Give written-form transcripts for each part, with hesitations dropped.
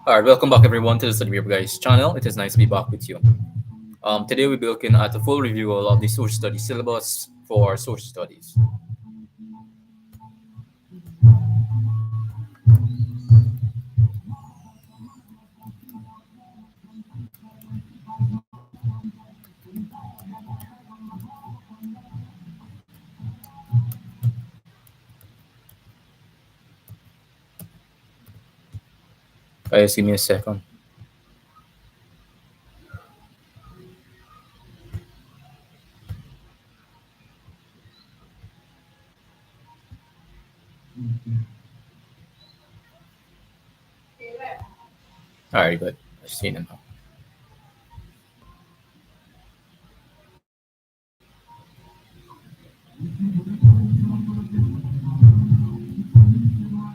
All right, welcome back everyone to the Study Review Guys channel. It is nice to be back with you. Today we'll be looking at a full review of the social studies syllabus for social studies. Guys, give me a second. All right, good. I've seen it now.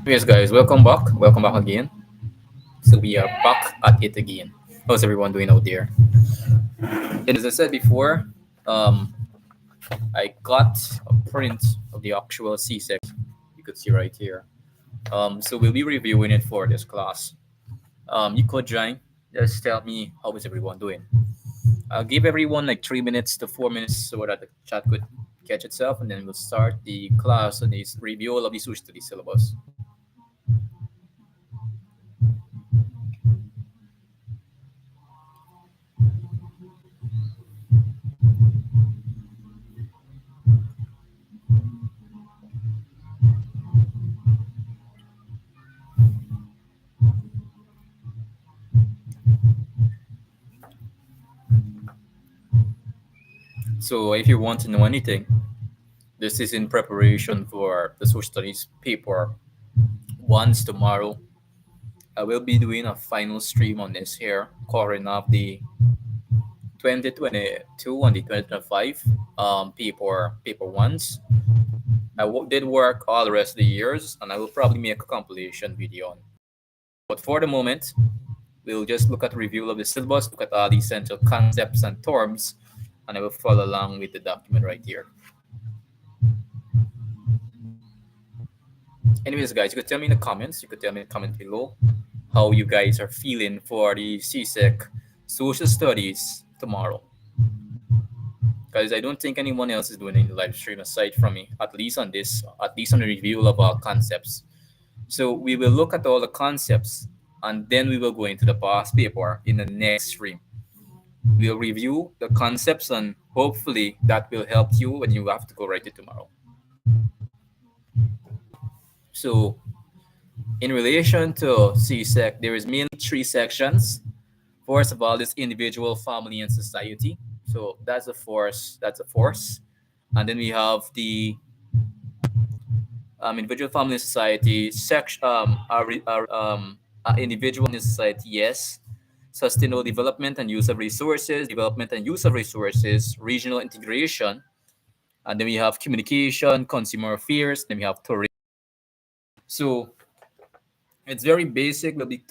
Yes, guys, welcome back. Welcome back again. So we are back at it again. How's everyone doing out there? And as I said before, um, I got a print of the actual CSEC. You could see right here. So we'll be reviewing it for this class. You could join. Just tell me how is everyone doing. I'll give everyone like 3 minutes to 4 minutes so that the chat could catch itself, and then we'll start the class on this review of the social studies syllabus. So if you want to know anything, this is in preparation for the social studies paper. Once tomorrow, I will be doing a final stream on this here, covering up the 2022 and the 2025 paper ones. Did work all the rest of the years, and I will probably make a compilation video on. But for the moment, we'll just look at a review of the syllabus, look at all the essential concepts and terms, and I will follow along with the document right here. Anyways, guys, you could tell me in the comments, you could tell me in the comment below how you guys are feeling for the CSEC Social Studies tomorrow. Guys, I don't think anyone else is doing any live stream aside from me, at least on the review of our concepts. So we will look at all the concepts, and then we will go into the past paper in the next stream. We'll review the concepts, and hopefully that will help you when you have to go write it tomorrow. So in relation to CSEC, there is mainly three sections. First of all, is individual, family, and society. So that's a force. That's a force. And then we have the individual, family, and society section. Individual and society, yes. Sustainable development and use of resources, regional integration, and then we have communication, consumer affairs, then we have tourism. So it's very basic. We'll be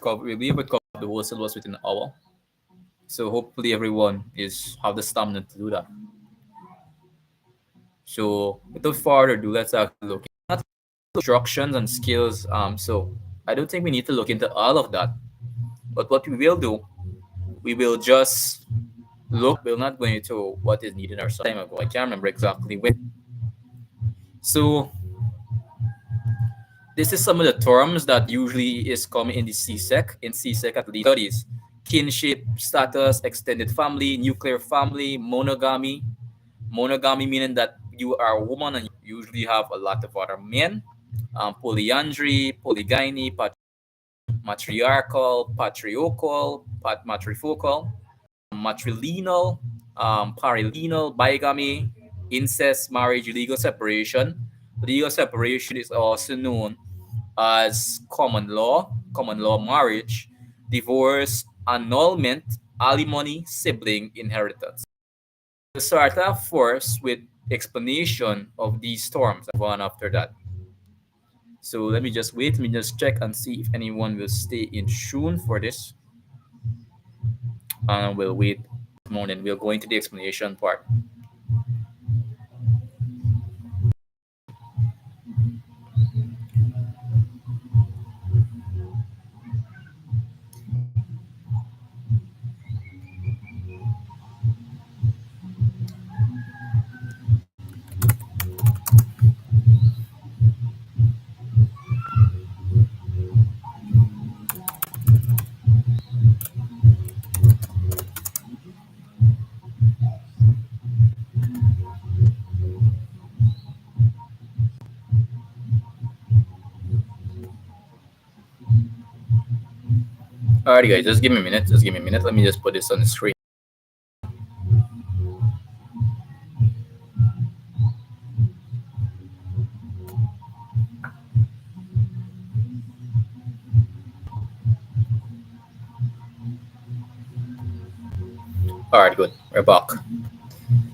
able to cover the whole syllabus within an hour. So hopefully everyone is have the stamina to do that. So without further ado, let's actually look at instructions and skills. So I don't think we need to look into all of that. But what we will do, we will just look. We're not going into what is needed our time ago. I can't remember exactly when. So this is some of the terms that usually is common in the CSEC, at least studies. Kinship, status, extended family, nuclear family, monogamy. Monogamy meaning that you are a woman and you usually have a lot of other men. Polyandry, polygyny, matriarchal, patriarchal, matrifocal, matrilineal, parilineal, bigamy, incest, marriage, legal separation. Legal separation is also known as common law marriage, divorce, annulment, alimony, sibling inheritance. We'll start off first with explanation of these terms and one after that. So let me just check and see if anyone will stay in tune for this. And we'll wait a moment. We'll go into the explanation part. Alright, guys, just give me a minute. Just give me a minute. Let me just put this on the screen. Alright, good. We're back.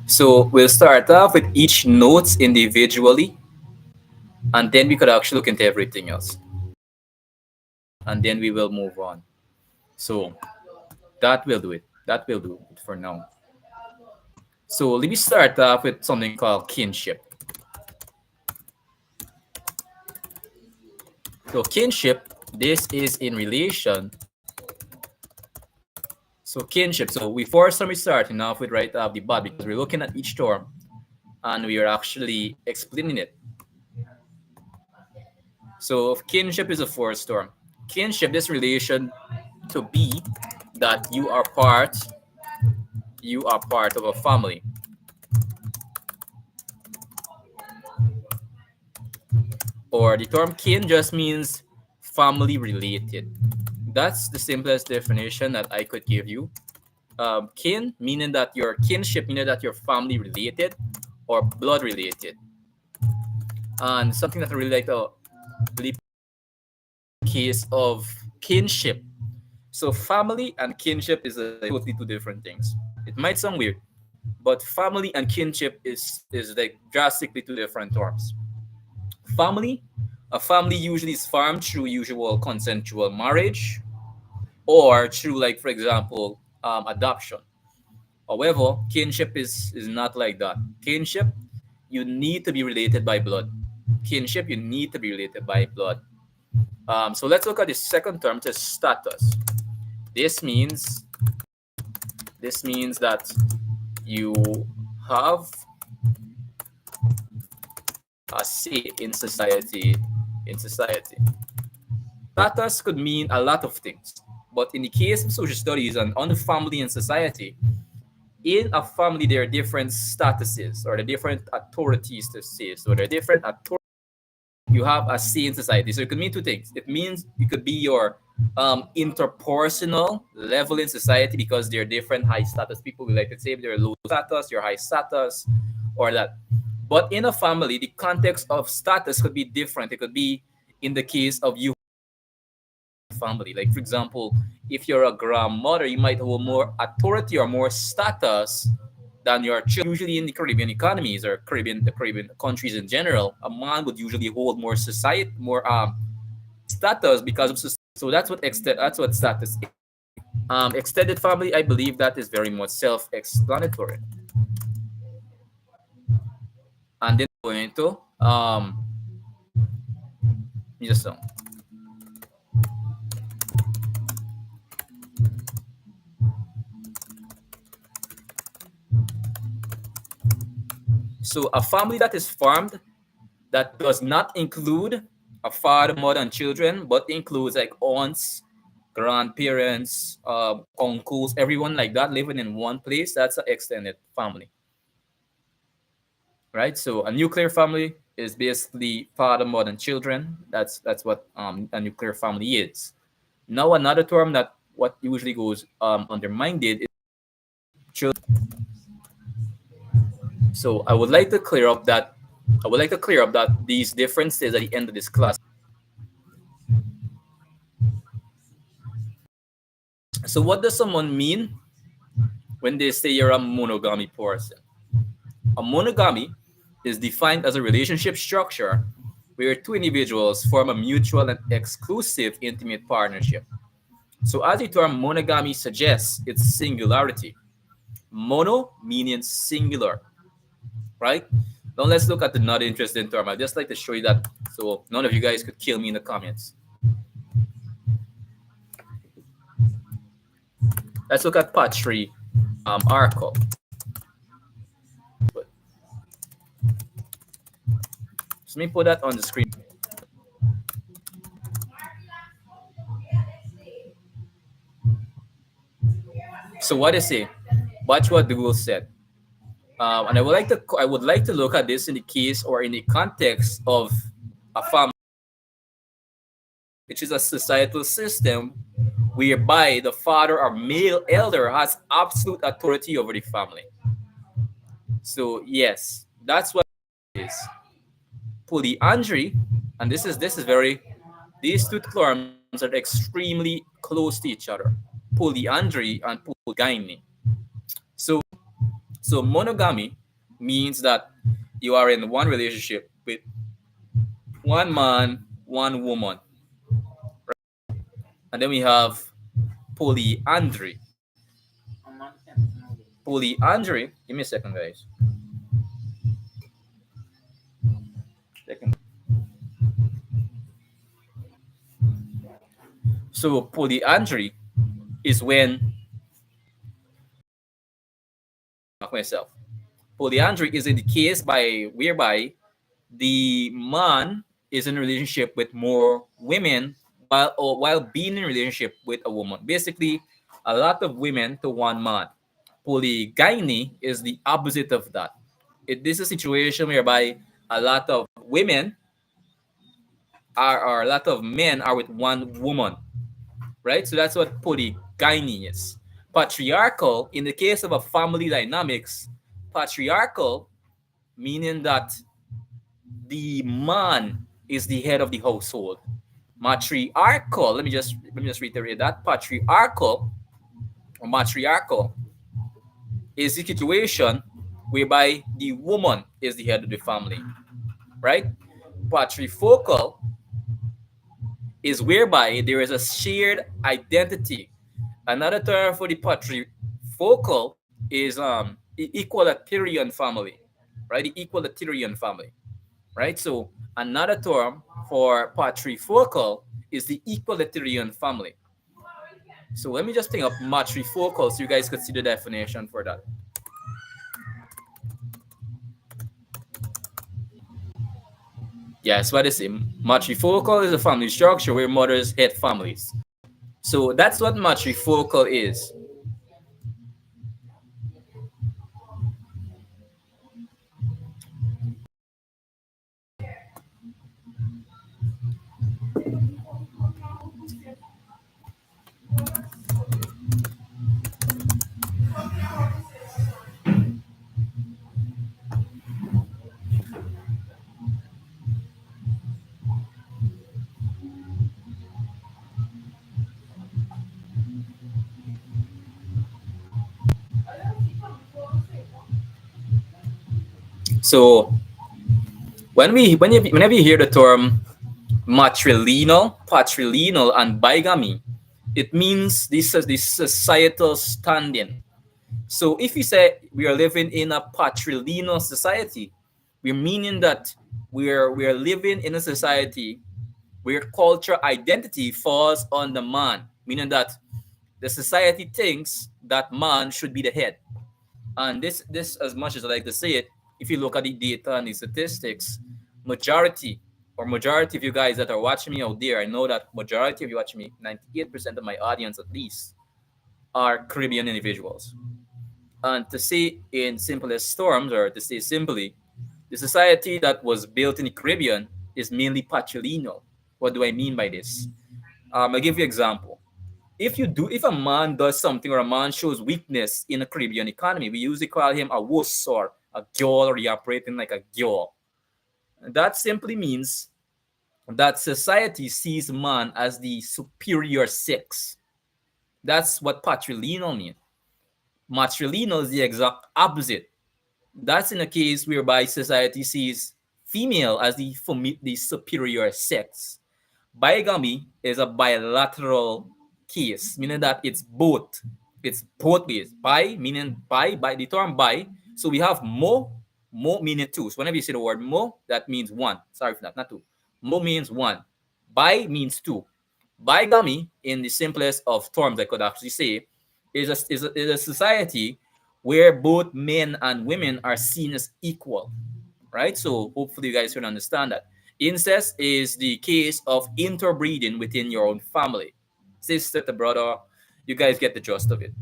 So we'll start off with each notes individually, and then we could actually look into everything else. And then we will move on. So that will do it. That will do it for now. So let me start off with something called kinship. So kinship, this is in relation. So kinship. So we first time we starting off with right off the bat because we're looking at each term and we are actually explaining it. So kinship is a first term. Kinship, this relation to be that you are part of a family. Or the term kin just means family related. That's the simplest definition that I could give you. Kin meaning that your kinship, meaning that you're family related or blood related. And something that I really like to believe case of kinship. So family and kinship is a totally two different things. It might sound weird, but family and kinship is like drastically two different terms. Family, a family usually is formed through usual consensual marriage or through, like for example, adoption. However, kinship is not like that. Kinship, you need to be related by blood. Kinship, you need to be related by blood. So let's look at the second term, which is status. This means this means that you have a say in society. In society, status could mean a lot of things, but in the case of social studies and on the family and society, in a family there are different statuses or the different authorities to say. So there are different authorities you have a say in society. So it could mean two things. It means it could be your interpersonal level in society because they're different high status people. We like to say they're low status, you're high status, or that. But in a family, the context of status could be different. It could be in the case of you family. Like for example, if you're a grandmother, you might hold more authority or more status than your children. Usually in the Caribbean economies or the Caribbean countries in general, a man would usually hold more society, more status because of society. So that's what status is. Extended family, I believe that is very much self-explanatory. And then going into just so. So a family that is formed that does not include a father, mother, and children, but includes like aunts, grandparents, uncles, everyone like that living in one place. That's an extended family, right? So a nuclear family is basically father, mother, and children. That's what a nuclear family is. Now another term that what usually goes undermined is children. So I would like to clear up that these differences at the end of this class. So what does someone mean when they say you're a monogamy person? A monogamy is defined as a relationship structure where two individuals form a mutual and exclusive intimate partnership. So as the term monogamy suggests, it's singularity. Mono meaning singular, right? Now let's look at the not interesting term. I'd just like to show you that so none of you guys could kill me in the comments. Let's look at patriarchal. So let me put that on the screen. So what is it? Watch what the Google said. And I would like to look at this in the case or in the context of a family. which is a societal system whereby the father or male elder has absolute authority over the family. So yes, that's what it is. Polyandry, and this is very, these two terms are extremely close to each other. Polyandry and polygyny. So so monogamy means that you are in one relationship with one man, one woman. And then we have polyandry. Polyandry, give me a second, guys. Second. So polyandry is when myself. Polyandry is in the case by whereby the man is in a relationship with more women while being in a relationship with a woman. Basically, a lot of women to one man. Polygyny is the opposite of that. This is a situation whereby a lot of women are, or a lot of men are with one woman, right? So that's what polygyny is. Patriarchal, in the case of a family dynamics, patriarchal meaning that the man is the head of the household. Matriarchal, let me just reiterate that. Patriarchal or matriarchal is the situation whereby the woman is the head of the family, right? Patrifocal is whereby there is a shared identity. Another term for the patrifocal is the equalitarian family, right? The equalitarian family, right? So another term for patrifocal is the equalitarian family. So let me just think of matrifocal so you guys could see the definition for that. Yes, what is it? Matrifocal is a family structure where mothers head families. So that's what matrifocal is. So whenever you hear the term patrilineal, and bigamy, it means this societal standing. So if you say we are living in a patrilineal society, we're meaning that we're living in a society where culture identity falls on the man, meaning that the society thinks that man should be the head. And this, as much as I like to say it, if you look at the data and the statistics, majority of you guys that are watching me out there, I know that majority of you watching me, 98% of my audience at least, are Caribbean individuals. And to say in simplest terms, or to say simply, the society that was built in the Caribbean is mainly patrilineal. What do I mean by this? I'll give you an example. If a man does something, or a man shows weakness in a Caribbean economy, we usually call him a wuss or a gyal, or he operating like a gyal. That simply means that society sees man as the superior sex. That's what patrilineal means. Matrilineal is the exact opposite. That's in a case whereby society sees female as the superior sex. Bigamy is a bilateral case, meaning that it's both. It's both ways. Bi meaning by the term bi. So we have mo meaning two. So whenever you say the word mo, that means one. Sorry for that, not two. Mo means one. Bi means two. Bigamy, in the simplest of terms, I could actually say, is a society where both men and women are seen as equal, right? So hopefully you guys can understand that. Incest is the case of interbreeding within your own family. Sister to brother, you guys get the gist of it.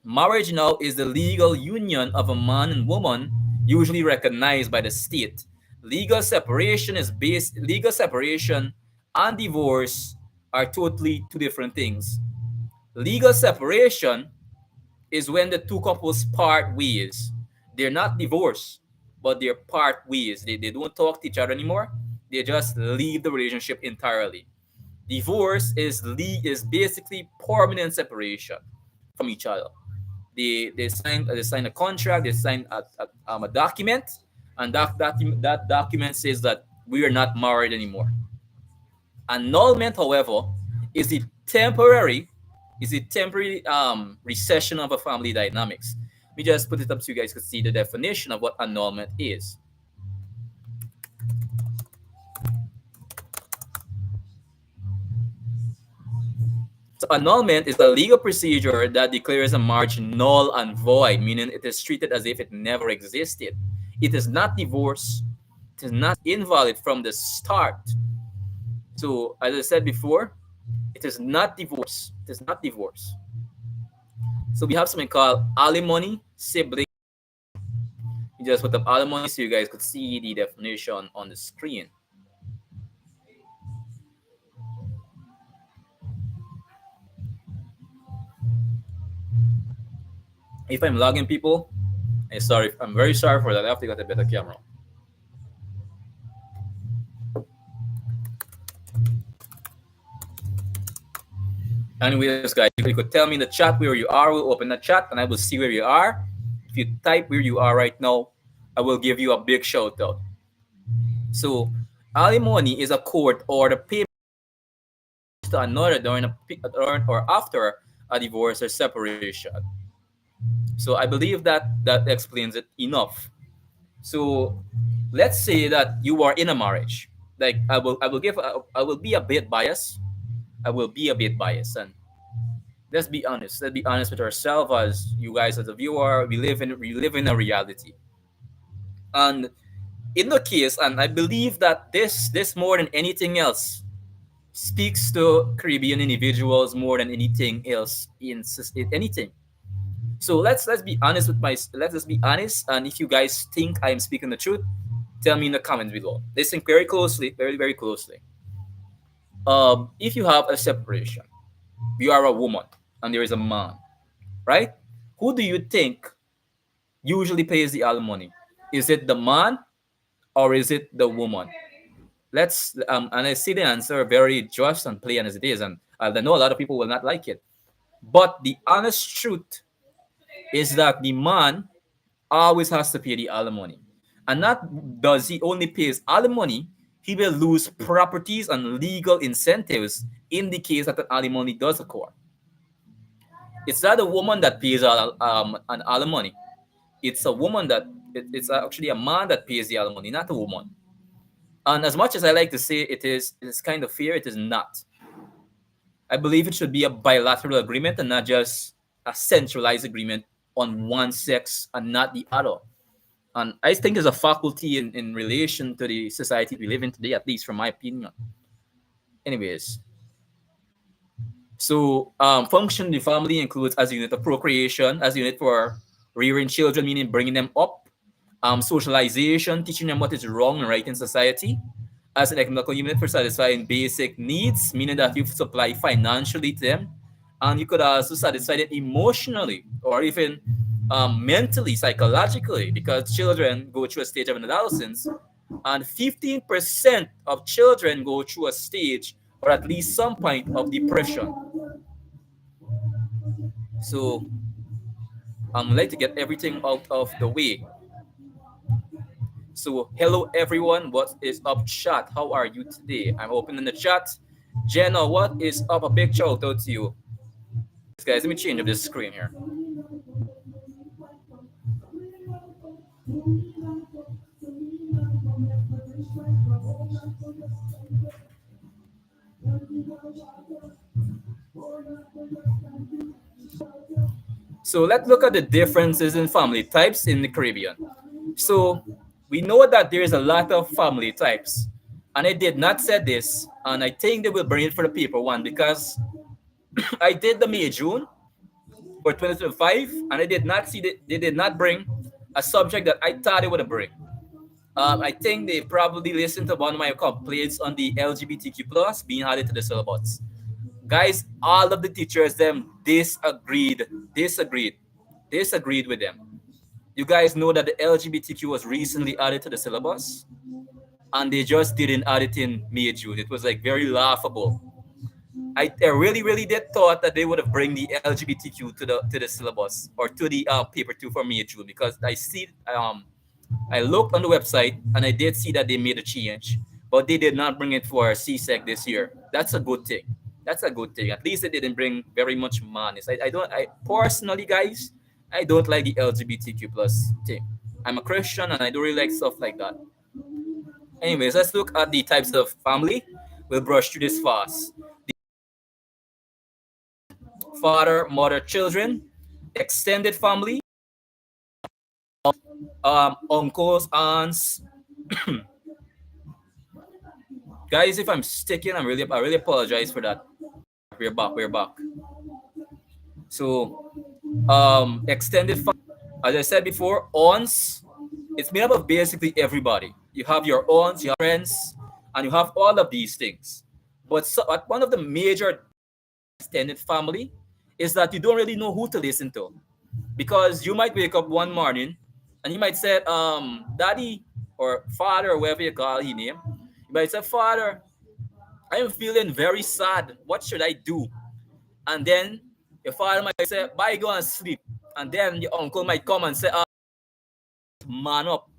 Marriage now is the legal union of a man and woman, usually recognized by the state. Legal separation and divorce are totally two different things. Legal separation is when the two couples part ways. They're not divorced, but they're part ways. They don't talk to each other anymore. They just leave the relationship entirely. Divorce is basically permanent separation from each other. They sign a contract, they sign a document, and that document says that we are not married anymore. Annulment, however, is the temporary recession of a family dynamics. Let me just put it up so you guys can see the definition of what annulment is. So annulment is a legal procedure that declares a marriage null and void, meaning it is treated as if it never existed. It is not divorce. It is not invalid from the start. So as I said before, it is not divorce. It is not divorce. So we have something called alimony, sibling. You just put up alimony so you guys could see the definition on the screen. If I'm logging people, I'm very sorry for that. I have to get a better camera. Anyways, guys, if you could tell me in the chat where you are, we'll open the chat and I will see where you are. If you type where you are right now, I will give you a big shout out. So, alimony is a court order payment to another during or after a divorce or separation. So, I believe that explains it enough. So, let's say that you are in a marriage. Like I will be a bit biased. I will be a bit biased, and let's be honest. Let's be honest with ourselves as you guys as a viewer. We live in a reality, and in the case, and I believe that this more than anything else speaks to Caribbean individuals more than anything else in anything. So let's be honest let's just be honest, and if you guys think I am speaking the truth, tell me in the comments below. Listen very closely, very very closely. If you have a separation, you are a woman and there is a man, right? Who do you think usually pays the alimony? Is it the man or is it the woman? Let's and I see the answer very just and plain as it is, and I know a lot of people will not like it. But the honest truth is that the man always has to pay the alimony. And not does he only pays alimony, he will lose properties and legal incentives in the case that an alimony does occur. It's not a woman that pays an alimony. It's a woman it's actually a man that pays the alimony, not a woman. And as much as I like to say it is kind of fair, it is not. I believe it should be a bilateral agreement and not just a centralized agreement on one sex and not the other. And I think there's a faculty in relation to the society we live in today, at least from my opinion. Anyways, so function in the family includes as a unit of procreation, as a unit for rearing children, meaning bringing them up, socialization, teaching them what is wrong and right in society, as an economical unit for satisfying basic needs, meaning that you supply financially to them, and you could also satisfy them emotionally or even mentally, psychologically, because children go through a stage of adolescence, and 15% of children go through a stage or at least some point of depression. So I'm like to get everything out of the way. So hello everyone, what is up chat? How are you today? I'm opening the chat. Jenna, what is up? A big shout out to you. Guys, let me change up this screen here. So let's look at the differences in family types in the Caribbean. So we know that there is a lot of family types. And I did not say this, and I think they will bring it for the paper one because I did the May June for 2025, and I did not see that they did not bring a subject that I thought they would bring. I think they probably listened to one of my complaints on the LGBTQ plus being added to the syllabus. Guys, all of the teachers them disagreed, disagreed with them. You guys know that the LGBTQ was recently added to the syllabus, and they just didn't add it in May June. It was like very laughable. I really really did thought that they would have bring the LGBTQ to the syllabus or to the paper two for May June, because I looked on the website and I did see that they made a change, but they did not bring it for CSEC this year. That's a good thing. That's a good thing. At least they didn't bring very much madness. I don't. I personally, guys, I don't like the LGBTQ plus thing. I'm a Christian and I don't really like stuff like that. Anyways, let's look at the types of family. We'll brush through this fast. Father, mother, children, extended family, uncles, aunts. Guys, if I'm sticking, I really apologize for that. We're back. We're back. So, extended family, as I said before, aunts. It's made up of basically everybody. You have your aunts, you have friends, and you have all of these things. But one of the major extended family is that you don't really know who to listen to, because you might wake up one morning and you might say, daddy or father or whatever you call his name. You might say, father, I am feeling very sad. What should I do? And then your father might say, bye, go and sleep. And then your uncle might come and say, man up.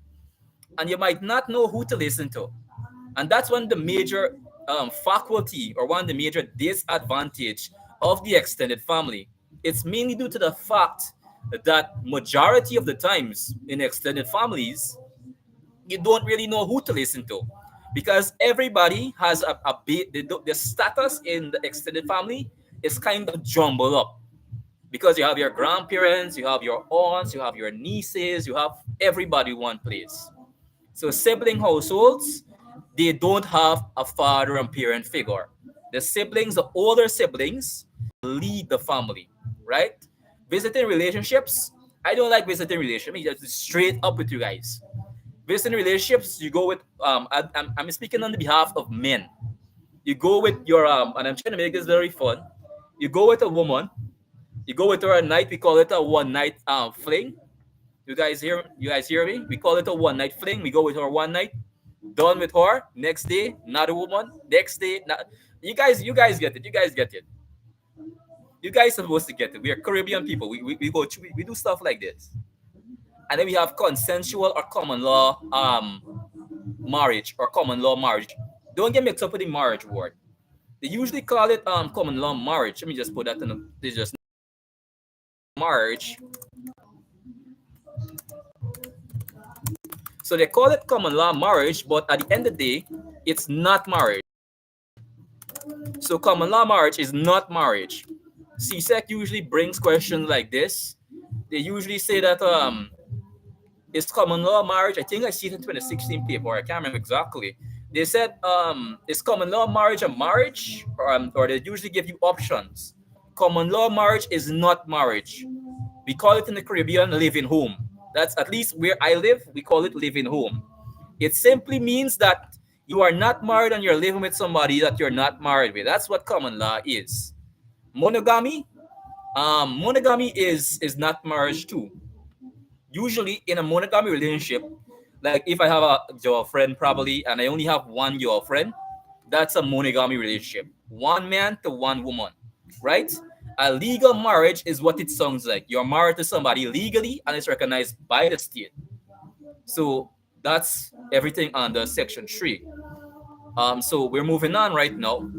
And you might not know who to listen to. And that's one of the major faculty, or one of the major disadvantage of the extended family. It's mainly due to the fact that majority of the times in extended families, you don't really know who to listen to, because everybody has a bit, the status in the extended family is kind of jumbled up, because you have your grandparents, you have your aunts, you have your nieces, you have everybody in one place. So sibling households, they don't have a father and parent figure. The siblings, the older siblings, lead the family, right? Visiting relationships, I don't like visiting relationships. Just straight up with you guys. Visiting relationships, you go with I'm speaking on the behalf of men. You go with your and I'm trying to make this very fun. You go with a woman, you go with her at night. We call it a one night fling. You guys hear me? We call it a one night fling. We go with her one night, done with her. Next day, another woman. Next day, not. You guys get it. You guys get it. You guys are supposed to get it. We are Caribbean people. We do stuff like this. And then we have consensual or common law marriage or common law marriage. Don't get mixed up with the marriage word. They usually call it common law marriage. Let me just put that in they just marriage. So they call it common law marriage, but at the end of the day, it's not marriage. So common law marriage is not marriage. CSEC usually brings questions like this. They usually say that is common law marriage. I think I see it in 2016 paper. I can't remember exactly. They said is common law marriage a marriage, or they usually give you options. Common law marriage is not marriage. We call it in the Caribbean living home. That's at least where I live. We call it living home. It simply means that you are not married and you're living with somebody that you're not married with. That's what common law is. Monogamy, monogamy is not marriage too. Usually in a monogamy relationship, like if I have a girlfriend probably and I only have one girlfriend, that's a monogamy relationship. One man to one woman, right? A legal marriage is what it sounds like. You're married to somebody legally and it's recognized by the state. So that's everything under section 3. So we're moving on right now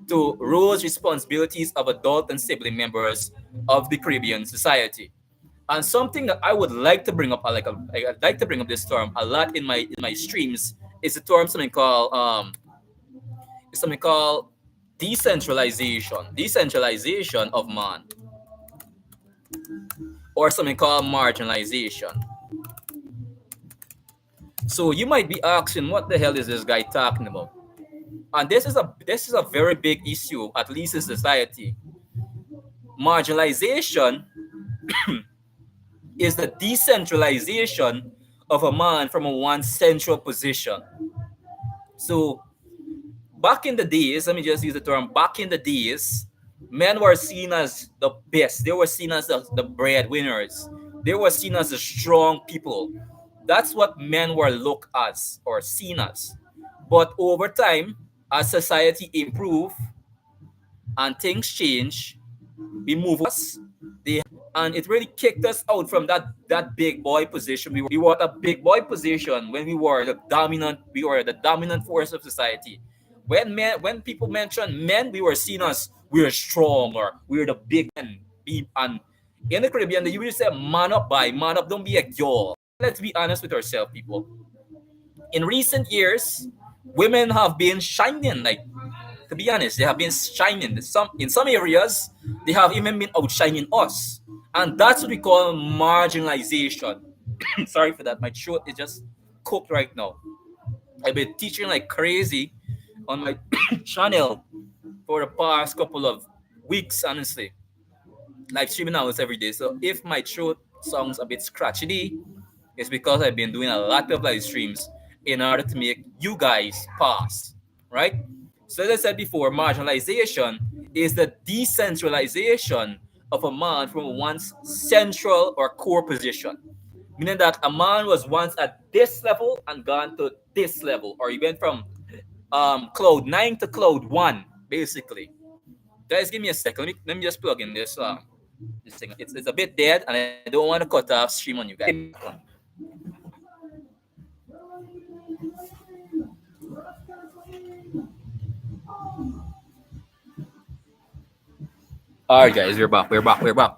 to roles, responsibilities of adult and sibling members of the Caribbean society. And something that I would like to bring up, I'd like to bring up this term a lot in my streams, is the term something called decentralization of man, or something called marginalization. So you might be asking, what the hell is this guy talking about? And this is a very big issue, at least in society. Marginalization is the decentralization of a man from a one central position. So back in the days, let me just use the term back in the days, Men were seen as the best. They were seen as the breadwinners. They were seen as the strong people. That's what men were looked as or seen as. But over time, as society improved and things change, we move us. They and it really kicked us out from that big boy position. We were at a big boy position when we were the dominant force of society. When people mention men, we were seen as we're strong or we're the big men. And in the Caribbean, you will say man up, don't be a girl. Let's be honest with ourselves, people. In recent years, women have been shining. Like, to be honest, they have been shining. In some areas, they have even been outshining us, and that's what we call marginalization. Sorry for that. My throat is just cooked right now. I've been teaching like crazy on my channel for the past couple of weeks, honestly. Live streaming hours every day. So if my throat sounds a bit scratchy, it's because I've been doing a lot of live streams in order to make you guys pass, right? So as I said before, marginalization is the decentralization of a man from one's central or core position, meaning that a man was once at this level and gone to this level, or he went from cloud 9 to cloud 1, basically. Guys, give me a second. Let me just plug in this thing. It's a bit dead, and I don't want to cut off stream on you guys. All right, guys, we're back. We're back. We're back.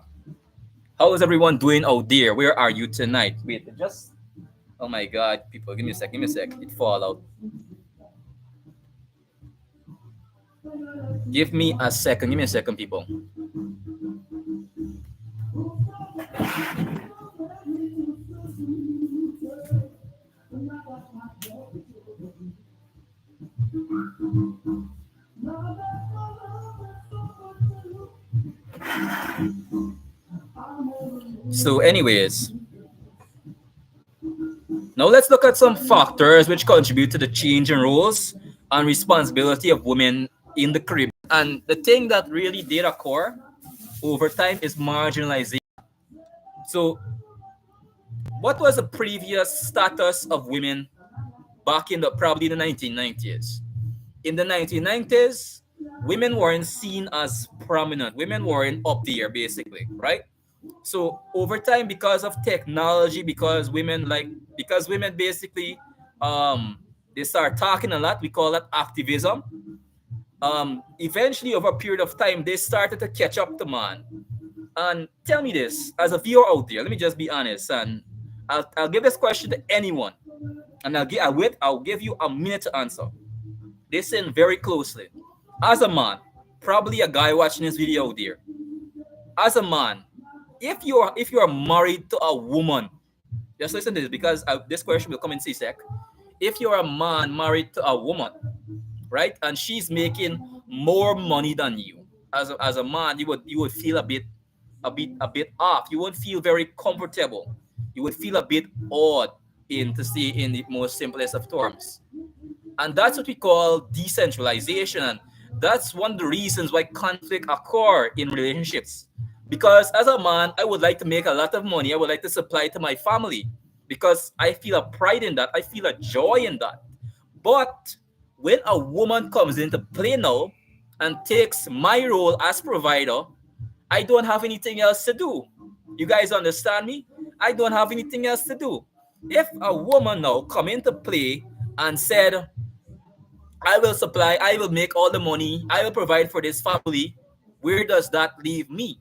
How is everyone doing out there? Where are you tonight? Wait, just oh my God, people, give me a sec. Give me a sec. It fall out. Give me a second. Give me a second, people. So, anyways, now let's look at some factors which contribute to the change in roles and responsibility of women in the Caribbean. And the thing that really did occur over time is marginalization. So, what was the previous status of women back in probably the 1990s? In the 1990s, women weren't seen as prominent. Women weren't up there, basically, right? So over time, because of technology, because women basically they start talking a lot. We call that activism. Eventually, over a period of time, they started to catch up to man. And tell me this, as a viewer out there, let me just be honest, and I'll give this question to anyone, and I'll give you a minute to answer. Listen very closely. As a man, probably a guy watching this video out there. As a man, if you're married to a woman, just listen to this because this question will come in CSEC. If you're a man married to a woman, right, and she's making more money than you, as a man, you would feel a bit off. You won't feel very comfortable. You would feel a bit odd, to say in the most simplest of terms. And that's what we call decentralization. And that's one of the reasons why conflict occur in relationships. Because as a man, I would like to make a lot of money. I would like to supply to my family because I feel a pride in that. I feel a joy in that. But when a woman comes into play now and takes my role as provider, I don't have anything else to do. You guys understand me? I don't have anything else to do. If a woman now come into play and said, I will supply, I will make all the money, I will provide for this family, where does that leave me?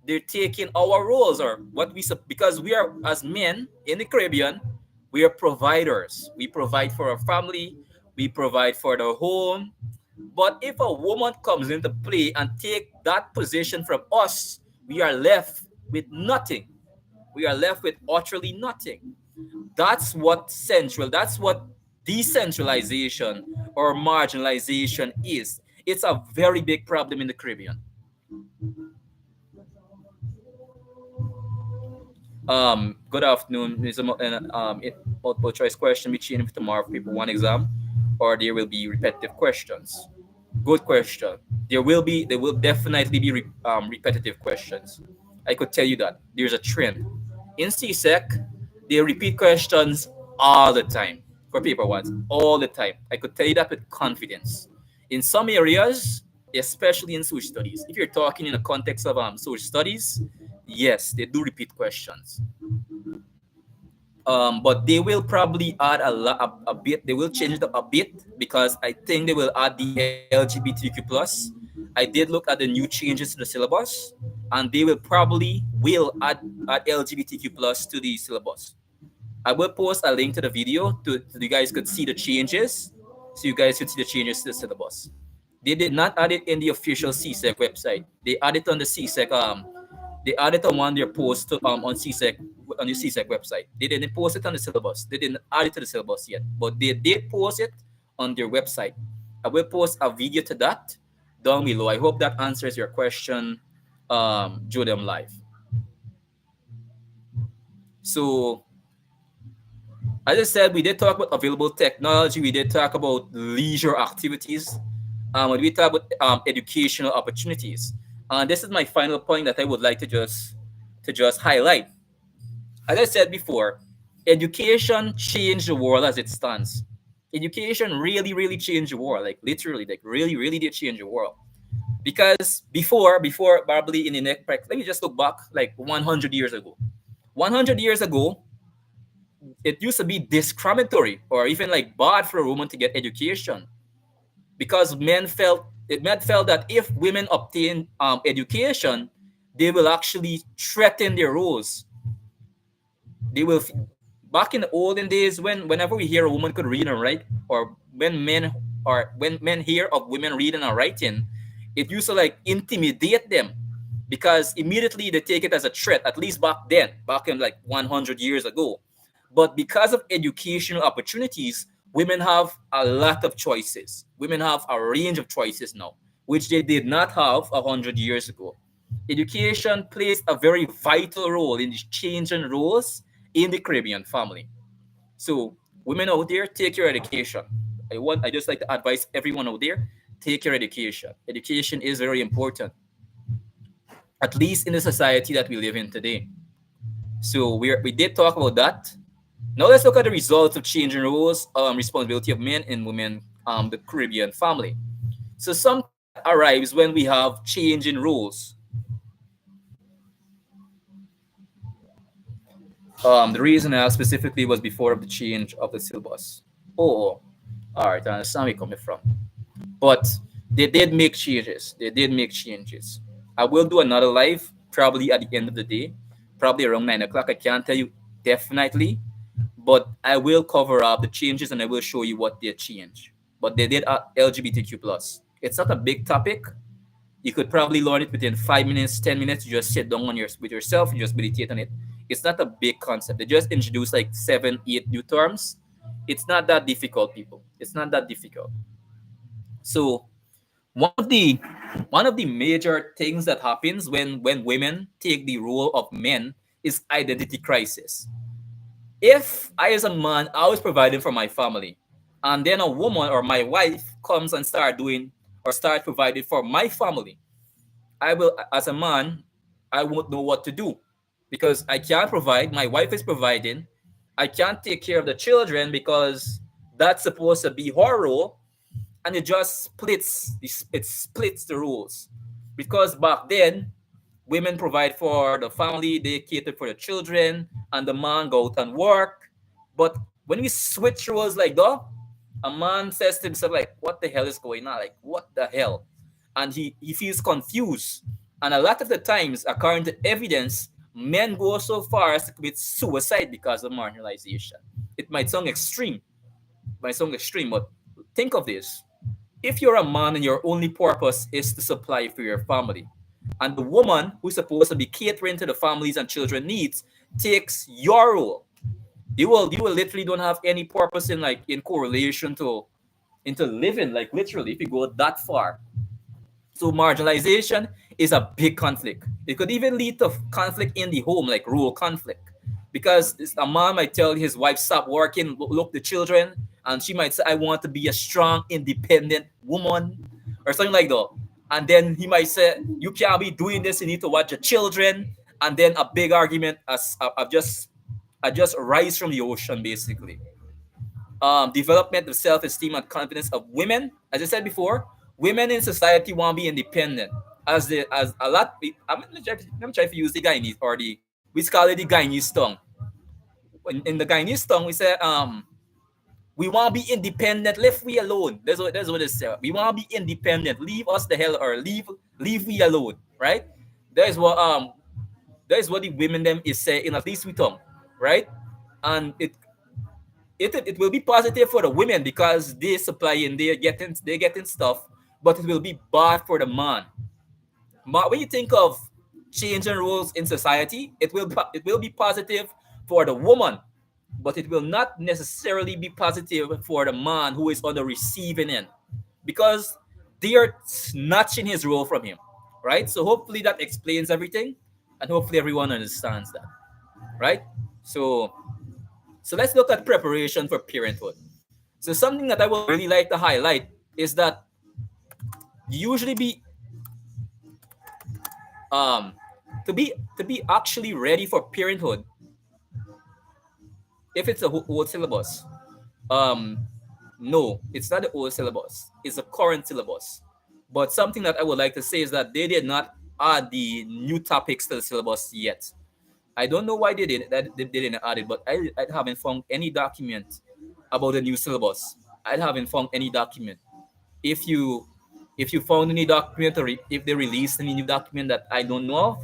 They're taking our roles, or what because we are, as men in the Caribbean, we are providers. We provide for our family, we provide for the home. But if a woman comes into play and take that position from us, we are left with nothing. We are left with utterly nothing. That's what decentralization or marginalization is. It's a very big problem in the Caribbean. Good afternoon, Mr. Multiple choice question between tomorrow people one exam, or there will be repetitive questions. Good question. There will definitely be repetitive questions. I could tell you that there's a trend in CSEC. They repeat questions all the time for paper ones, all the time. I could tell you that with confidence. In some areas, especially in social studies, if you're talking in the context of social studies, yes, they do repeat questions. But they will probably add a bit. They will change it up a bit because I think they will add the LGBTQ plus. I did look at the new changes to the syllabus, and they will probably add LGBTQ plus to the syllabus. I will post a link to the video so you guys could see the changes, so you guys could see the changes to the syllabus. They did not add it in the official CSEC website. They added it on the CSEC they added on one of their posts on CSEC on the CSEC website. They didn't post it on the syllabus. They didn't add it to the syllabus yet, but they did post it on their website. I will post a video to that down below. I hope that answers your question, Jodem Live. So as I said, we did talk about available technology. We did talk about leisure activities. We talk about educational opportunities. And this is my final point that I would like to just highlight. As I said before, education changed the world as it stands. Education really, really changed the world. Like literally, like really, really did change the world. Because before probably in the next, let me just look back like 100 years ago. 100 years ago, it used to be discriminatory or even like bad for a woman to get education because men felt that if women obtain education, they will actually threaten their roles. They will back in the olden days whenever we hear a woman could read and write, or when men hear of women reading and writing, it used to like intimidate them because immediately they take it as a threat. At least back in like 100 years ago. But because of educational opportunities, women have a lot of choices. Women have a range of choices now, which they did not have 100 years ago. Education plays a very vital role in the changing roles in the Caribbean family. So, women out there, take your education. I just like to advise everyone out there, take your education. Education is very important, at least in the society that we live in today. So we did talk about that. Now let's look at the results of changing roles, responsibility of men and women, the Caribbean family. So something that arrives when we have change in roles. The reason I asked specifically was before of the change of the syllabus. Oh, all right, I understand where you're coming from. But they did make changes. They did make changes. I will do another live probably at the end of the day, probably around 9 o'clock. I can't tell you definitely, but I will cover up the changes and I will show you what they changed. But they did LGBTQ plus. It's not a big topic. You could probably learn it within 5 minutes, 10 minutes. You just sit down with yourself, you just meditate on it. It's not a big concept. They just introduced like 7, 8 new terms. It's not that difficult, people. It's not that difficult. So one of the one of the major things that happens when women take the role of men is identity crisis. If I as a man, I was providing for my family, and then a woman or my wife comes and start providing for my family, I will, as a man, I won't know what to do because I can't provide. My wife is providing. I can't take care of the children because that's supposed to be her role, and it splits the rules because back then women provide for the family, they cater for the children, and the man go out and work. But when we switch roles like that, a man says to himself like, what the hell is going on, like what the hell, and he feels confused. And a lot of the times, according to evidence, men go so far as to commit suicide because of marginalization. It might sound extreme, but think of this. If you're a man and your only purpose is to supply for your family, and the woman who's supposed to be catering to the families and children needs takes your role, you will literally don't have any purpose in correlation to into living, like literally if you go that far. So marginalization is a big conflict. It could even lead to conflict in the home, like role conflict. Because a man might tell his wife, stop working, look the children, and she might say, I want to be a strong, independent woman, or something like that. And then he might say, "You can't be doing this. You need to watch your children." And then a big argument as I just rise from the ocean, basically. Development of self-esteem and confidence of women. As I said before, women in society want to be independent. As a lot, let me try to use the Guyanese or the we call it the Guyanese tongue. In the Guyanese tongue, we say we want to be independent. Leave we alone. That's what it says. We want to be independent. Leave us the hell or leave we alone. Right? That is what that is what the women them is saying, at least we tongue, right? And it will be positive for the women because they supplying, they getting stuff, but it will be bad for the man. But when you think of changing roles in society, it will be positive for the woman, but it will not necessarily be positive for the man who is on the receiving end because they are snatching his role from him, right? So hopefully that explains everything, and hopefully everyone understands that, right? So let's look at preparation for parenthood. So something that I would really like to highlight is that you usually be um to be actually ready for parenthood if it's a whole syllabus. Um, no, it's not the old syllabus. It's the current syllabus. But something that I would like to say is that they did not add the new topics to the syllabus yet. I don't know why they didn't add it, but I haven't found any document about the new syllabus. I haven't found any document. If you found any document or if they released any new document that I don't know of,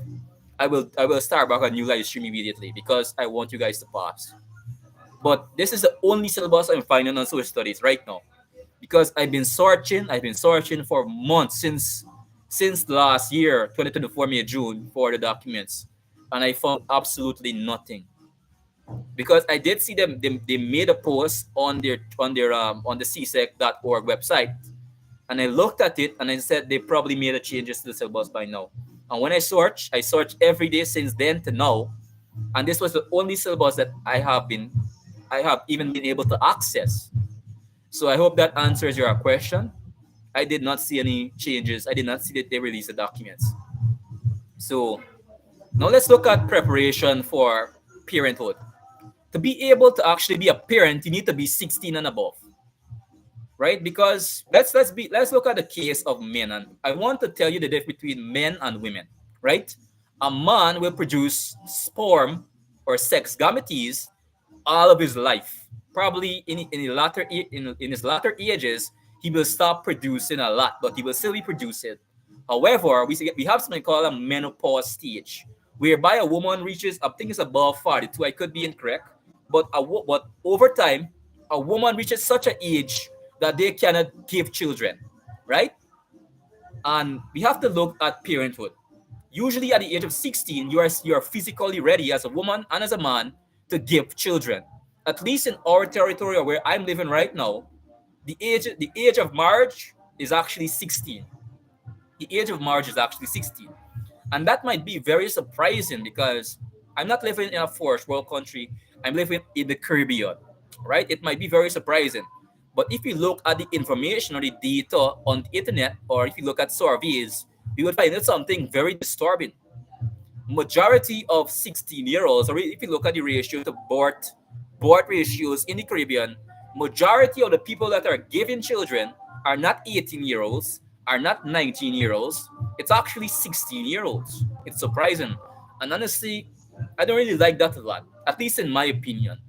I will start back a new live stream immediately because I want you guys to pass. But this is the only syllabus I'm finding on social studies right now because I've been searching for months since last year, 2024 May June, for the documents, and I found absolutely nothing. Because I did see they made a post on the csec.org website, and I looked at it and I said they probably made a changes to the syllabus by now. And when I searched every day since then to now, and this was the only syllabus that I have even been able to access. So I hope that answers your question. I did not see any changes. I did not see that they released the documents. So now let's look at preparation for parenthood. To be able to actually be a parent, you need to be 16 and above, right? Because let's look at the case of men, and I want to tell you the difference between men and women, right? A man will produce sperm or sex gametes all of his life. Probably in his latter ages, he will stop producing a lot, but he will still be producing. However, we have something called a menopause stage, whereby a woman reaches, I think it's above 42. I could be incorrect, but over time, a woman reaches such an age that they cannot give children, right? And we have to look at parenthood. Usually, at the age of 16, you are physically ready as a woman and as a man to give children. At least in our territory or where I'm living right now, the age of marriage is actually 16. The age of marriage is actually 16. And that might be very surprising because I'm not living in a first world country. I'm living in the Caribbean, right? It might be very surprising. But if you look at the information or the data on the internet, or if you look at surveys, you would find it something very disturbing. Majority of 16-year-olds, or if you look at the ratio to birth ratios in the Caribbean, majority of the people that are giving children are not 18-year-olds, are not 19-year-olds. It's actually 16-year-olds. It's surprising. And honestly, I don't really like that a lot, at least in my opinion.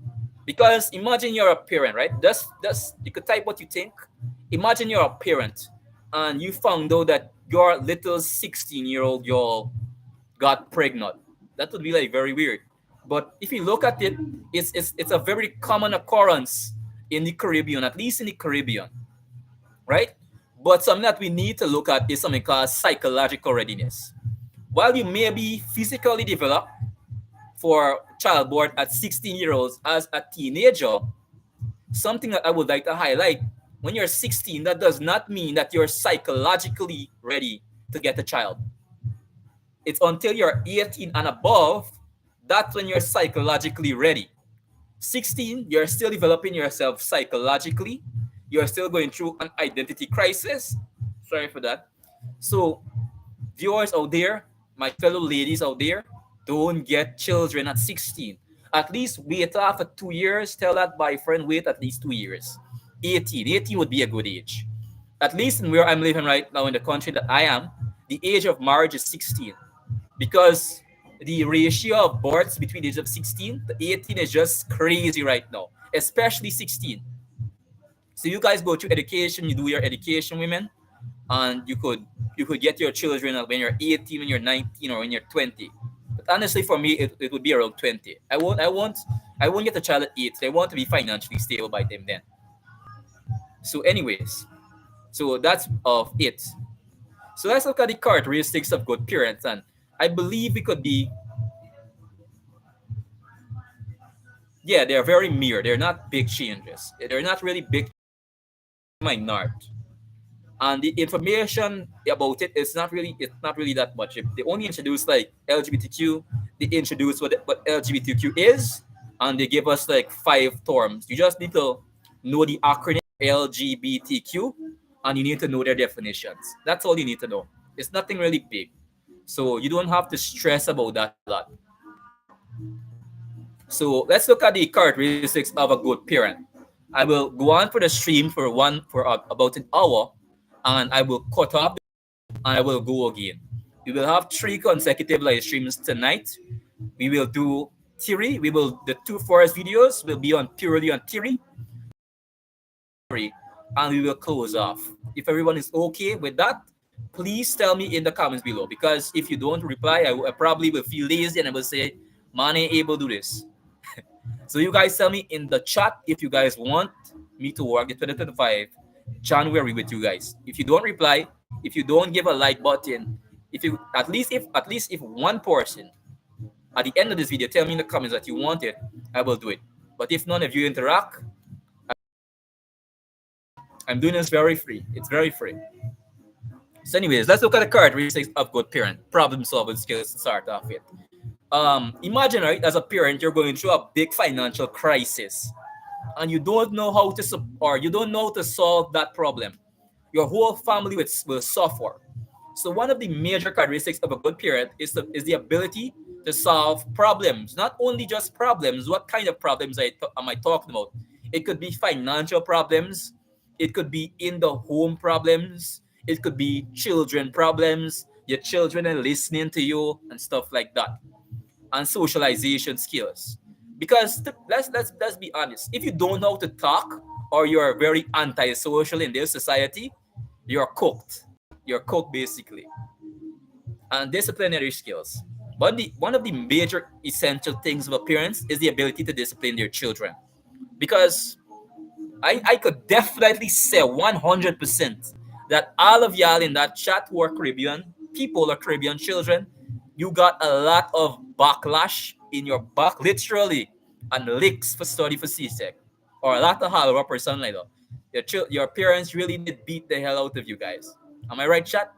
Because imagine you're a parent, right? That's you could type what you think. Imagine you're a parent and you found out that your little 16-year-old girl got pregnant. That would be like very weird. But if you look at it, it's a very common occurrence in the Caribbean, at least in the Caribbean, right? But something that we need to look at is something called psychological readiness. While you may be physically developed for childbirth at 16-year-olds as a teenager, something that I would like to highlight, when you're 16, that does not mean that you're psychologically ready to get a child. It's until you're 18 and above, that's when you're psychologically ready. 16, you're still developing yourself psychologically. You're still going through an identity crisis. Sorry for that. So viewers out there, my fellow ladies out there, don't get children at 16. At least wait after 2 years. Tell that boyfriend wait at least 2 years. 18 would be a good age. At least in where I'm living right now in the country that I am, the age of marriage is 16 because the ratio of births between the age of 16 to 18 is just crazy right now, especially 16. So you guys go through education, you do your education, women, and you could get your children when you're 18, when you're 19, or when you're 20. But honestly, for me, it would be around 20. I won't get a child at 8. I want to be financially stable by them then. So, anyways, so that's of it. So let's look at the characteristics of good parents, and I believe it could be, yeah, they're very mere. They're not big changes. They're not really big. Might not. And the information about it is not really that much. They only introduce like LGBTQ. They introduce what LGBTQ is, and they give us like 5 terms. You just need to know the acronym LGBTQ, and you need to know their definitions. That's all you need to know. It's nothing really big, so you don't have to stress about that a lot. So let's look at the characteristics of a good parent. I will go on for the stream for about an hour, and I will cut off and I will go again. We will have 3 consecutive live streams tonight. We will do theory. The 2 first videos will be on purely on theory, and we will close off. If everyone is okay with that, please tell me in the comments below. Because if you don't reply, I probably will feel lazy and I will say, "Man, ain't able to do this." So you guys tell me in the chat if you guys want me to work the 2025 January with you guys. If you don't reply, if you don't give a like button, if you at least if one person at the end of this video tell me in the comments that you want it, I will do it. But if none of you interact, I'm doing this very free. It's very free. So, anyways, let's look at the characteristics of good parent. Problem solving skills to start off with. Imagine, right, as a parent, you're going through a big financial crisis, and you don't know how to or you don't know how to solve that problem. Your whole family will suffer. So one of the major characteristics of a good parent is the ability to solve problems. Not only just problems. What kind of problems am I talking about? It could be financial problems. It could be in the home problems. It could be children problems. Your children are listening to you and stuff like that, and socialization skills. Because let's be honest, if you don't know how to talk, or you're very antisocial in this society, you're cooked. You're cooked basically. And disciplinary skills. But one of the major essential things of a parents is the ability to discipline their children. Because I could definitely say 100% that all of y'all in that chat who are Caribbean people or Caribbean children, you got a lot of backlash in your back, literally, and licks for study for CSEC, or a lot of hollow up or something like that. Your parents really did beat the hell out of you guys. Am I right, chat?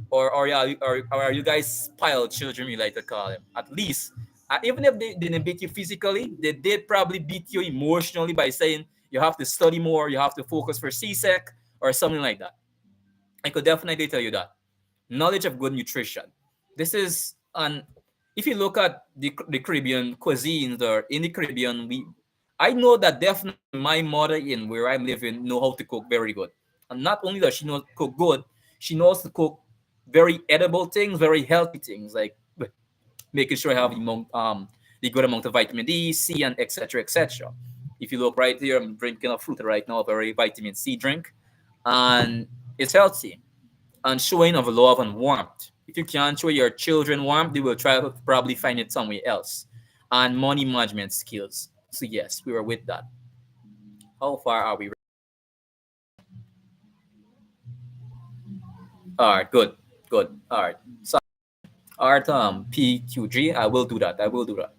Or are you guys spoiled children, you like to call them? At least, even if they didn't beat you physically, they did probably beat you emotionally by saying you have to study more, you have to focus for CSEC, or something like that. I could definitely tell you that. Knowledge of good nutrition. This is an If you look at the Caribbean cuisines, or in the Caribbean, I know that definitely my mother in where I'm living know how to cook very good. And not only does she know to cook good, she knows to cook very edible things, very healthy things, like making sure I have the good amount of vitamin D, C, and etc. etc. If you look right here, I'm drinking a fruit right now, a very vitamin C drink, and it's healthy and showing of love and warmth. If you can't show your children warmth, they will try to probably find it somewhere else. And money management skills. So yes, we were with that. How far are we? All right, good, good. All right. So, art PQG. I will do that. I will do that.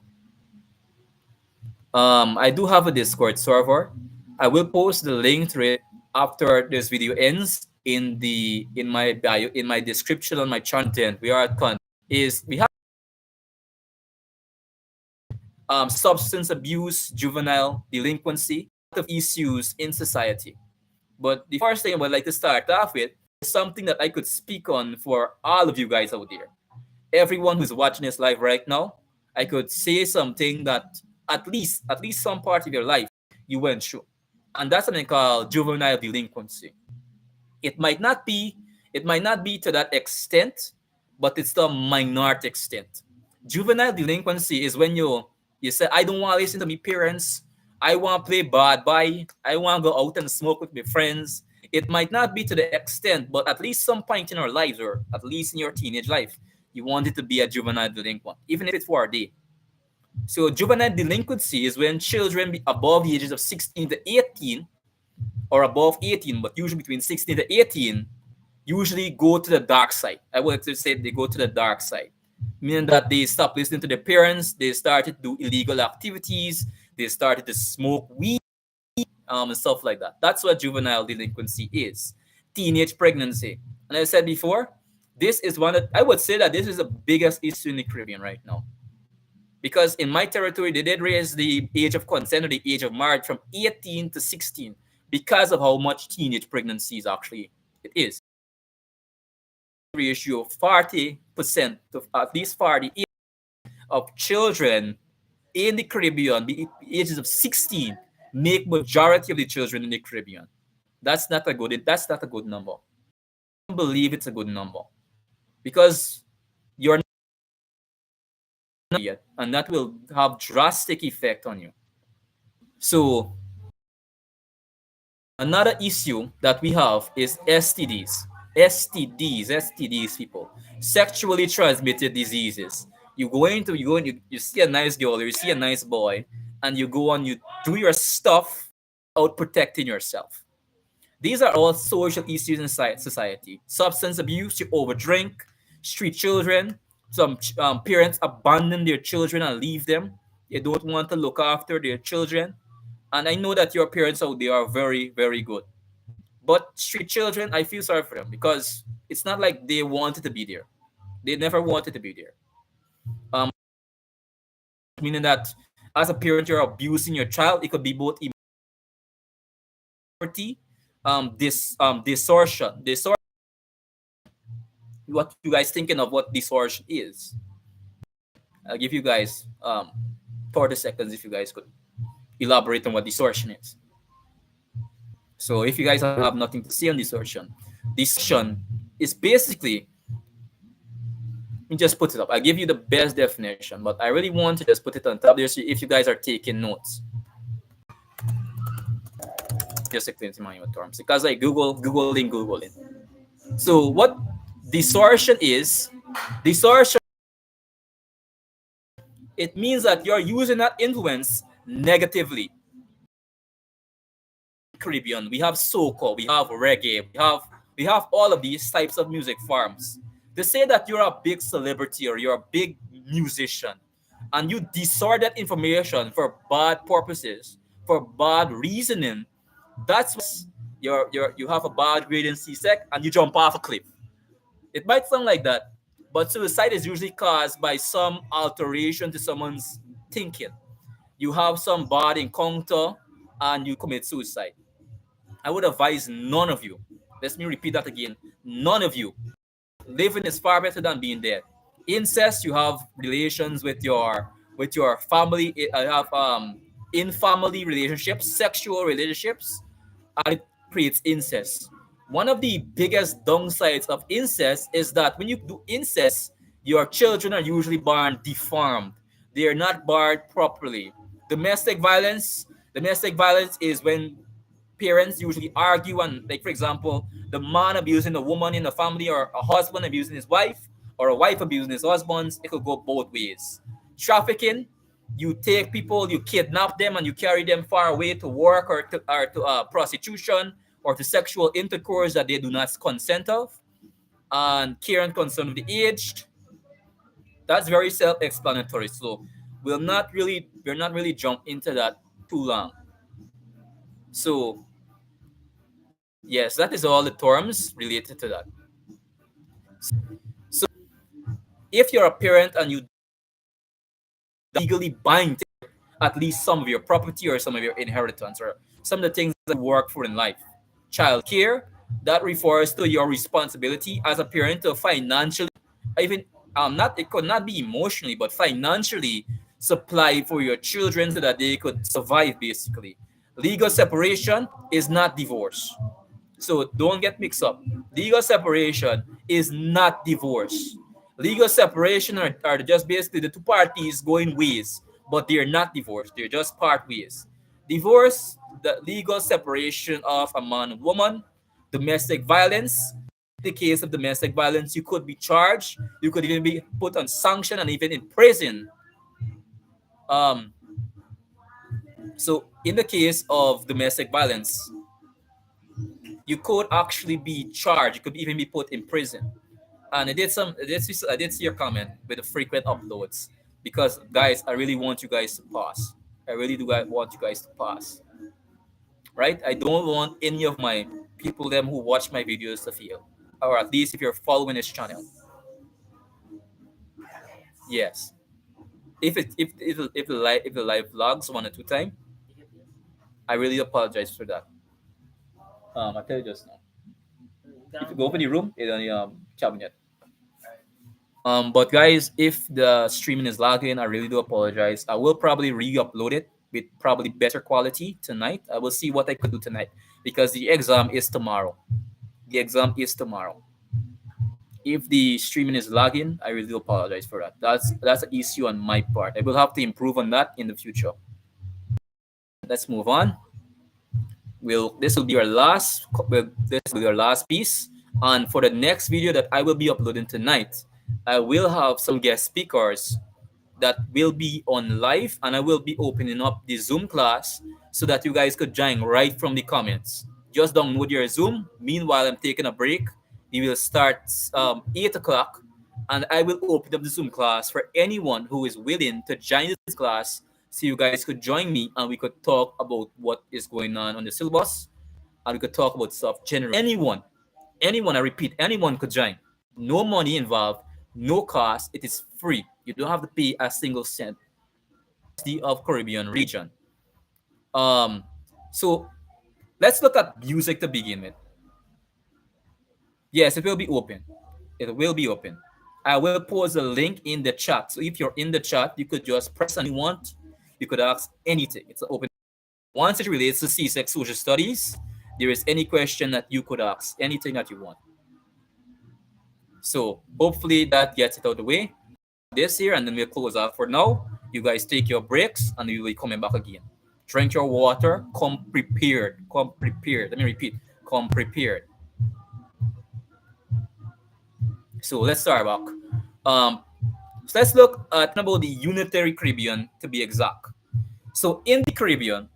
I do have a Discord server. I will post the link to it after this video ends in my bio, in my description on my content. We have substance abuse, juvenile delinquency, of issues in society. But the first thing I would like to start off with something that I could speak on for all of you guys out there. Everyone who's watching this live right now, I could say something that at least some part of your life you went through. And that's something called juvenile delinquency. It might not be it might not be to that extent, but it's the minority extent. Juvenile delinquency is when you say, I don't want to listen to my parents. I want to play bad boy. I want to go out and smoke with my friends. It might not be to the extent, but at least some point in our lives, or at least in your teenage life, you wanted to be a juvenile delinquent, even if it's for a day. So juvenile delinquency is when children above the ages of 16 to 18, or above 18, but usually between 16 to 18, usually go to the dark side. I would like to say they go to the dark side, meaning that they stop listening to their parents, they started to do illegal activities, they started to smoke weed, and stuff like that. That's what juvenile delinquency is. Teenage pregnancy. And as I said before, this is one that I would say that this is the biggest issue in the Caribbean right now. Because in my territory, they did raise the age of consent or the age of marriage from 18 to 16 because of how much teenage pregnancies actually it is. Ratio of 40% to at least 40 of children in the Caribbean, the ages of 16, make majority of the children in the Caribbean. That's not a good number. I don't believe it's a good number because you're not yet, and that will have drastic effect on you. So another issue that we have is STDs. STDs, people. Sexually transmitted diseases. You see a nice girl, or you see a nice boy, and you go on, you do your stuff out protecting yourself. These are all social issues in society. Substance abuse, you overdrink, street children, some parents abandon their children and leave them. They don't want to look after their children. And I know that your parents out there are very, very good. But street children, I feel sorry for them because it's not like they wanted to be there. They never wanted to be there. Um, Meaning that as a parent, you're abusing your child. It could be both immaturity, distortion. What you guys thinking of what distortion is? I'll give you guys 30 seconds if you guys could elaborate on what distortion is. So if you guys have nothing to say on distortion is basically, let me just put it up. I'll give you the best definition, but I really want to just put it on top there so if you guys are taking notes. Just explain to my terms because I googling. So what distortion is, distortion, it means that you're using that influence negatively. Caribbean, we have soca, we have reggae, we have all of these types of music forms. They say that you're a big celebrity or you're a big musician, and you distort that information for bad purposes, for bad reasoning. That's what you have a bad grade in CSEC and you jump off a cliff. It might sound like that, but suicide is usually caused by some alteration to someone's thinking. You have some bad encounter and you commit suicide. I would advise none of you. Let me repeat that again. None of you. Living is far better than being dead. Incest, you have relations with your family. I have in family relationships, sexual relationships, and it creates incest. One of the biggest downsides of incest is that when you do incest, your children are usually born deformed. They are not born properly. Domestic violence is when parents usually argue and, like, for example, the man abusing the woman in the family, or a husband abusing his wife, or a wife abusing his husband. It could go both ways. Trafficking, you take people, you kidnap them, and you carry them far away to work, or to prostitution, or to sexual intercourse that they do not consent of. And care and concern of the aged, that's very self-explanatory. So we're not really jump into that too long. So yes, that is all the terms related to that. So if you're a parent and you legally bind at least some of your property or some of your inheritance or some of the things that you work for in life, child care, That refers to your responsibility as a parent to financially, even not it could not be emotionally, but financially supply for your children so that they could survive. Basically, legal separation is not divorce. So don't get mixed up. Legal separation is not divorce. Legal separation are just basically the two parties going ways, but they're not divorced. They're just part ways. Divorce, the legal separation of a man and woman. Domestic violence. In the case of domestic violence, you could be charged. You could even be put on sanction and even in prison. Um, so in the case of domestic violence, you could actually be charged. You could even be put in prison. And I did see your comment with the frequent uploads because guys, I really want you guys to pass. I really do want you guys to pass, right? I don't want any of my people them who watch my videos to fail, or at least if you're following this channel, yes. If the live vlogs 1 or 2 times, I really apologize for that. I tell you just now. If you go for the room, it's on the cabinet. But guys, if the streaming is lagging, I really do apologize. I will probably re-upload it with probably better quality tonight. I will see what I could do tonight because the exam is tomorrow. The exam is tomorrow. If the streaming is lagging, I really do apologize for that. That's an issue on my part. I will have to improve on that in the future. Let's move on. This will be our last this will be our last piece. And for the next video that I will be uploading tonight, I will have some guest speakers that will be on live, and I will be opening up the Zoom class so that you guys could join right from the comments. Just download your Zoom. Meanwhile, I'm taking a break. We will start 8 o'clock, and I will open up the Zoom class for anyone who is willing to join this class so you guys could join me and we could talk about what is going on the syllabus, and we could talk about stuff generally. Anyone, I repeat, anyone could join. No money involved, no cost. It is free. You don't have to pay a single cent. The of Caribbean region. Um, so let's look at music to begin with. Yes, it will be open. It will be open. I will post a link in the chat. So if you're in the chat, you could just press and you want. You could ask anything. It's open. Once it relates to CSEC Social Studies, there is any question that you could ask, anything that you want. So hopefully that gets it out of the way this year, and then we'll close out for now. You guys take your breaks and we will be coming back again. Drink your water, come prepared. Come prepared. Let me repeat, come prepared. So let's start back. So let's look at about the unitary Caribbean to be exact. So in the Caribbean,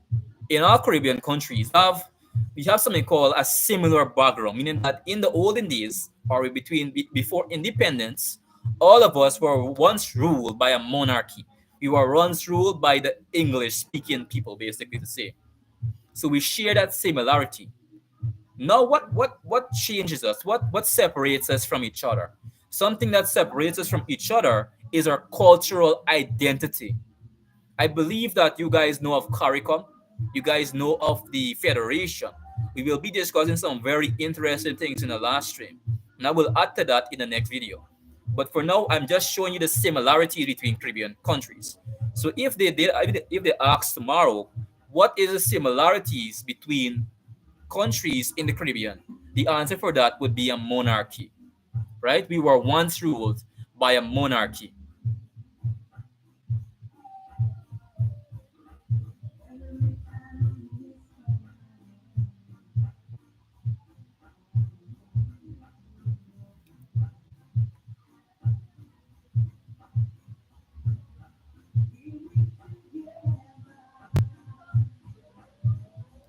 in our Caribbean countries, we have something called a similar background, meaning that in the olden days, or before independence, all of us were once ruled by a monarchy. We were once ruled by the English-speaking people, basically to say. So we share that similarity. Now, what changes us? What separates us from each other? Something that separates us from each other is our cultural identity. I believe that you guys know of CARICOM. You guys know of the Federation. We will be discussing some very interesting things in the last stream. And I will add to that in the next video. But for now, I'm just showing you the similarities between Caribbean countries. So if they ask tomorrow, what is the similarities between countries in the Caribbean? The answer for that would be a monarchy, right? We were once ruled by a monarchy.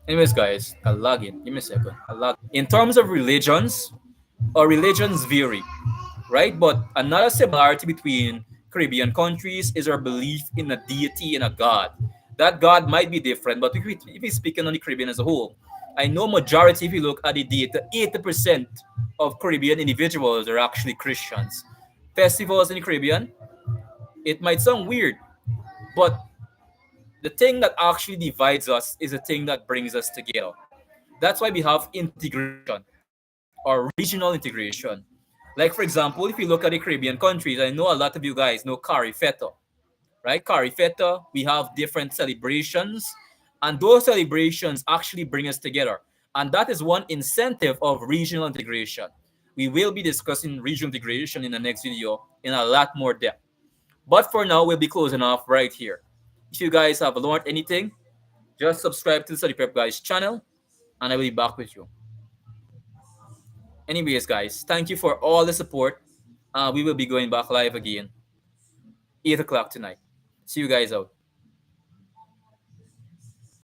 Anyways, guys, I'll log in. Give me a second. In terms of religions, our religions vary, right? But another similarity between Caribbean countries is our belief in a deity and a God. That God might be different, but if we're speaking on the Caribbean as a whole, I know majority, if you look at the data, 80% of Caribbean individuals are actually Christians. Festivals in the Caribbean, it might sound weird, but the thing that actually divides us is the thing that brings us together. That's why we have integration. or regional integration. Like, for example, if you look at the Caribbean countries, I know a lot of you guys know Carifeta, right? Carifeta, we have different celebrations, and those celebrations actually bring us together. And that is one incentive of regional integration. We will be discussing regional integration in the next video in a lot more depth. But for now, we'll be closing off right here. If you guys have learned anything, just subscribe to the Study Prep Guys channel, and I will be back with you. Anyways, guys, thank you for all the support. We will be going back live again, 8 o'clock tonight. See you guys out.